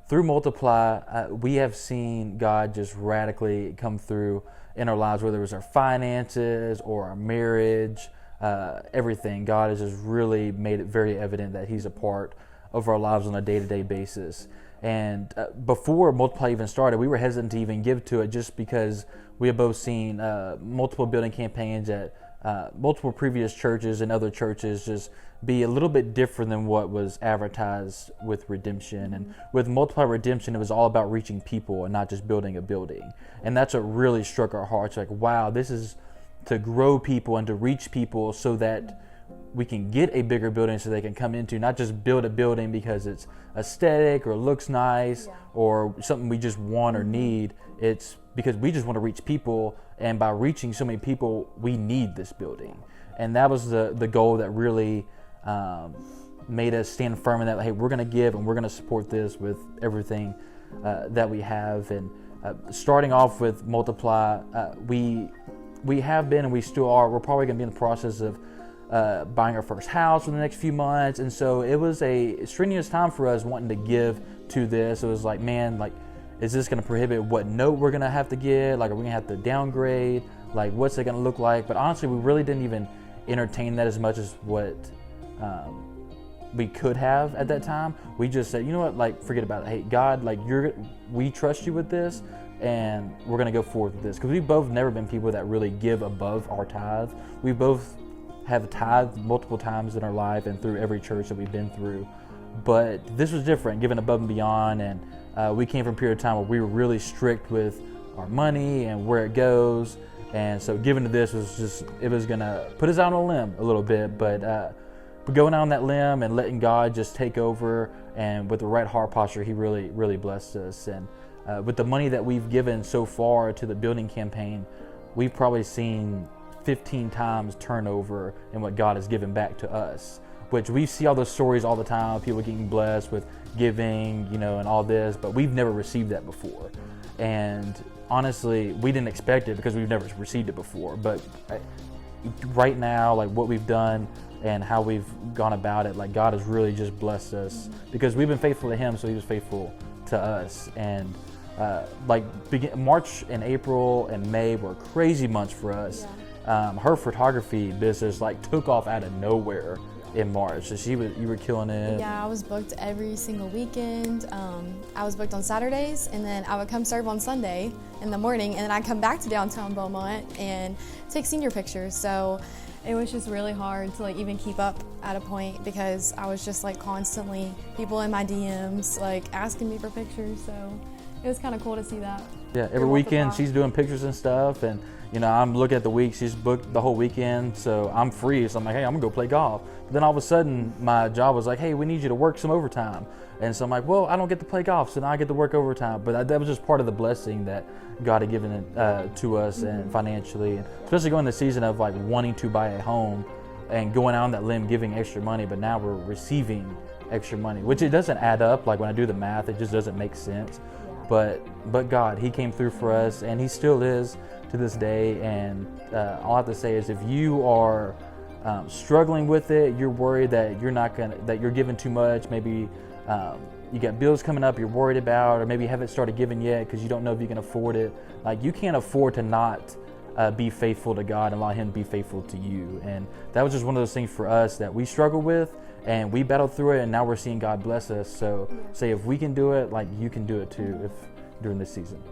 through Multiply, we have seen God just radically come through in our lives, whether it was our finances or our marriage, everything. God has just really made it very evident that He's a part of our lives on a day-to-day basis. And before Multiply even started, we were hesitant to even give to it just because we had both seen multiple building campaigns at multiple previous churches and other churches just be a little bit different than what was advertised with Redemption. And with Multiply Redemption, it was all about reaching people and not just building a building. And that's what really struck our hearts. Like, wow, this is to grow people and to reach people so that we can get a bigger building so they can come into, not just build a building because it's aesthetic or looks nice or something we just want or need. It's because we just want to reach people, and by reaching so many people, we need this building. And that was the goal that really made us stand firm in that, hey, we're going to give and we're going to support this with everything that we have. And starting off with Multiply, we have been and we still are, we're probably going to be in the process of buying our first house in the next few months. And so it was a strenuous time for us wanting to give to this. It was like, man, like, is this going to prohibit what note we're going to have to get? Like, are we going to have to downgrade? Like, what's it going to look like? But honestly, we really didn't even entertain that as much as what we could have at that time. We just said, you know what, like, forget about it. Hey, God, like, we trust you with this, and we're going to go forward with this. Because we've both never been people that really give above our tithe. We both have tithed multiple times in our life and through every church that we've been through. But this was different, given above and beyond. And we came from a period of time where we were really strict with our money and where it goes. And so giving to this was just, it was going to put us out on a limb a little bit. But going out on that limb and letting God just take over, and with the right heart posture, He really, really blessed us. And with the money that we've given so far to the building campaign, we've probably seen 15 times turnover in what God has given back to us, which we see all those stories all the time, people getting blessed with giving, you know, and all this, but we've never received that before. And honestly, we didn't expect it because we've never received it before. But right now, like what we've done and how we've gone about it, like God has really just blessed us because we've been faithful to Him, so He was faithful to us. And March and April and May were crazy months for us. Her photography business like took off out of nowhere in March. So you were killing it. Yeah, I was booked every single weekend. I was booked on Saturdays, and then I would come serve on Sunday in the morning, and then I'd come back to downtown Beaumont and take senior pictures. So it was just really hard to like even keep up at a point because I was just like constantly people in my DMs like asking me for pictures. So it was kind of cool to see that. Yeah, every weekend she's doing pictures and stuff, and you know, I'm looking at the week, she's booked the whole weekend, so I'm free. So I'm like, hey, I'm gonna go play golf. But then all of a sudden, my job was like, hey, we need you to work some overtime. And so I'm like, well, I don't get to play golf, so now I get to work overtime. But that was just part of the blessing that God had given it to us, and financially, and especially going the season of like wanting to buy a home and going out on that limb, giving extra money. But now we're receiving extra money, which it doesn't add up. Like when I do the math, it just doesn't make sense. But God, He came through for us, and He still is to this day. And all I have to say is, if you are struggling with it, you're worried that you're giving too much, maybe you got bills coming up you're worried about, or maybe you haven't started giving yet because you don't know if you can afford it. Like, you can't afford to not be faithful to God and allow Him to be faithful to you. And that was just one of those things for us that we struggle with, and we battled through it, and now we're seeing God bless us. So say if we can do it, like you can do it too during this season.